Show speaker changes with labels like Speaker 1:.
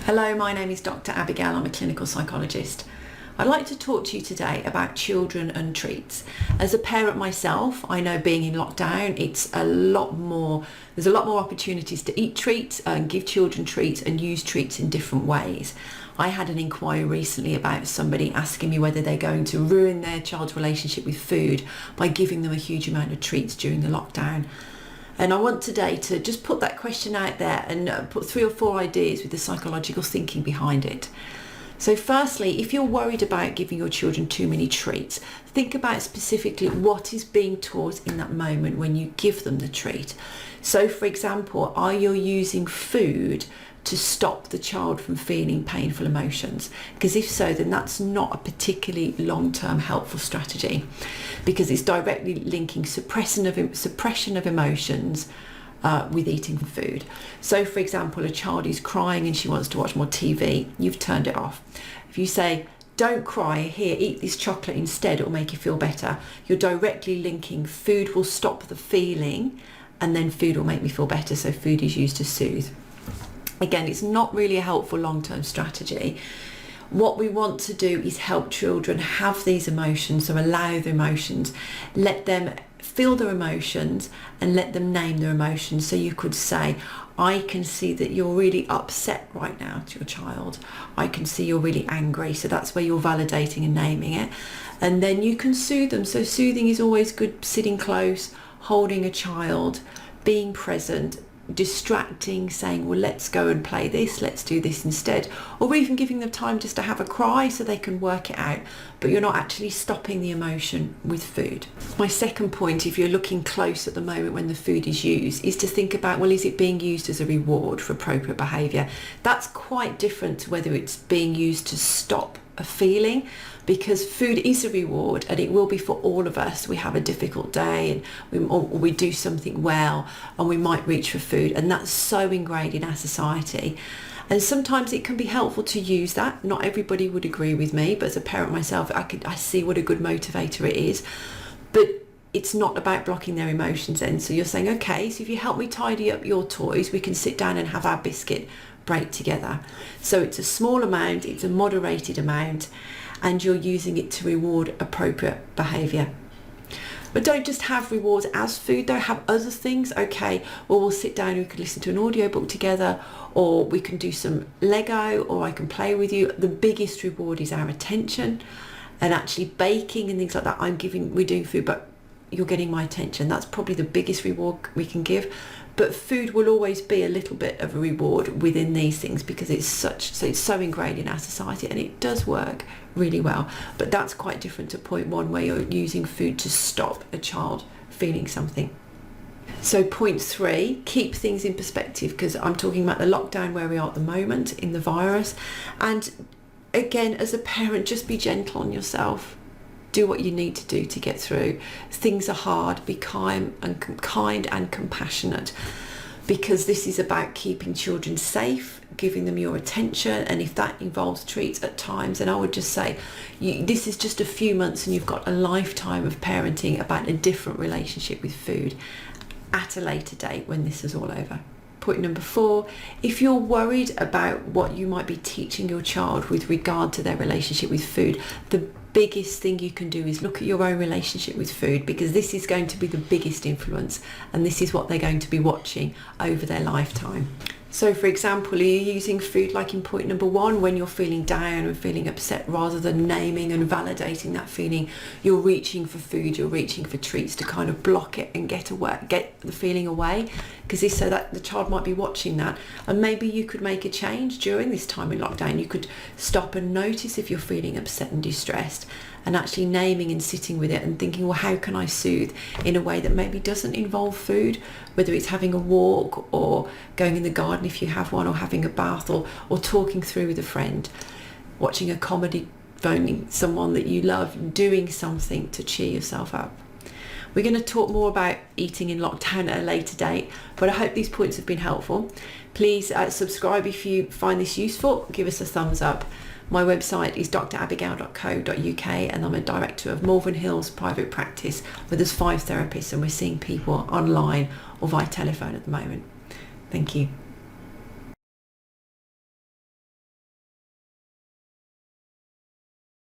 Speaker 1: Hello, my name is Dr. Abigail. I'm a clinical psychologist. I'd like to talk to you today about children and treats. As a parent myself, I know being in lockdown, there's a lot more opportunities to eat treats and give children treats and use treats in different ways. I had an inquiry recently about somebody asking me whether they're going to ruin their child's relationship with food by giving them a huge amount of treats during the lockdown. And I want today to just put that question out there and put 3 or 4 ideas with the psychological thinking behind it. So firstly, if you're worried about giving your children too many treats, think about specifically what is being taught in that moment when you give them the treat. So for example, are you using food to stop the child from feeling painful emotions? Because if so, then that's not a particularly long-term helpful strategy, because it's directly linking suppression of emotions with eating food. So for example, a child is crying and she wants to watch more TV, you've turned it off. If you say, don't cry, here, eat this chocolate instead, it'll make you feel better, you're directly linking food will stop the feeling and then food will make me feel better, so food is used to soothe. Again, it's not really a helpful long-term strategy. What we want to do is help children have these emotions, so allow the emotions, let them feel their emotions and let them name their emotions. So you could say, I can see that you're really upset right now to your child. I can see you're really angry. So that's where you're validating and naming it. And then you can soothe them. So soothing is always good, sitting close, holding a child, being present, distracting, saying, well, let's go and play this, let's do this instead, or even giving them time just to have a cry so they can work it out, but you're not actually stopping the emotion with food. My second point, if you're looking close at the moment when the food is used, is to think about, well, is it being used as a reward for appropriate behaviour? That's quite different to whether it's being used to stop a feeling, because food is a reward and it will be for all of us. We have a difficult day and we do something well and we might reach for food, and that's so ingrained in our society. And sometimes it can be helpful to use that. Not everybody would agree with me, but as a parent myself, I see what a good motivator it is. But it's not about blocking their emotions then. So you're saying, okay, so if you help me tidy up your toys, we can sit down and have our biscuit break together. So it's a small amount, it's a moderated amount, and you're using it to reward appropriate behaviour. But don't just have rewards as food though, have other things. Okay, well, we'll sit down and we can listen to an audiobook together, or we can do some Lego, or I can play with you. The biggest reward is our attention, and actually baking and things like that. We're doing food, but you're getting my attention. That's probably the biggest reward we can give. But food will always be a little bit of a reward within these things, because it's so ingrained in our society, and it does work really well. But that's quite different to point 1, where you're using food to stop a child feeling something. So point 3, keep things in perspective, because I'm talking about the lockdown where we are at the moment in the virus. And again, as a parent, just be gentle on yourself. Do what you need to do to get through. Things are hard. Be kind and compassionate, because this is about keeping children safe, giving them your attention, and if that involves treats at times, then I would just say this is just a few months and you've got a lifetime of parenting about a different relationship with food at a later date when this is all over. Point number 4, if you're worried about what you might be teaching your child with regard to their relationship with food, the biggest thing you can do is look at your own relationship with food, because this is going to be the biggest influence, and this is what they're going to be watching over their lifetime. So for example, are you using food like in point number 1, when you're feeling down and feeling upset, rather than naming and validating that feeling, you're reaching for food, you're reaching for treats to kind of block it and get the feeling away, because this, so that the child might be watching that. And maybe you could make a change during this time in lockdown. You could stop and notice if you're feeling upset and distressed, and actually naming and sitting with it and thinking, well, how can I soothe in a way that maybe doesn't involve food, whether it's having a walk or going in the garden if you have one, or having a bath, or talking through with a friend, watching a comedy, phoning someone that you love, doing something to cheer yourself up. We're going to talk more about eating in lockdown at a later date, but I hope these points have been helpful. Please subscribe if you find this useful, give us a thumbs up. My website is drabigail.co.uk, and I'm a director of Malvern Hills Private Practice, where there's 5 therapists and we're seeing people online or via telephone at the moment. Thank you.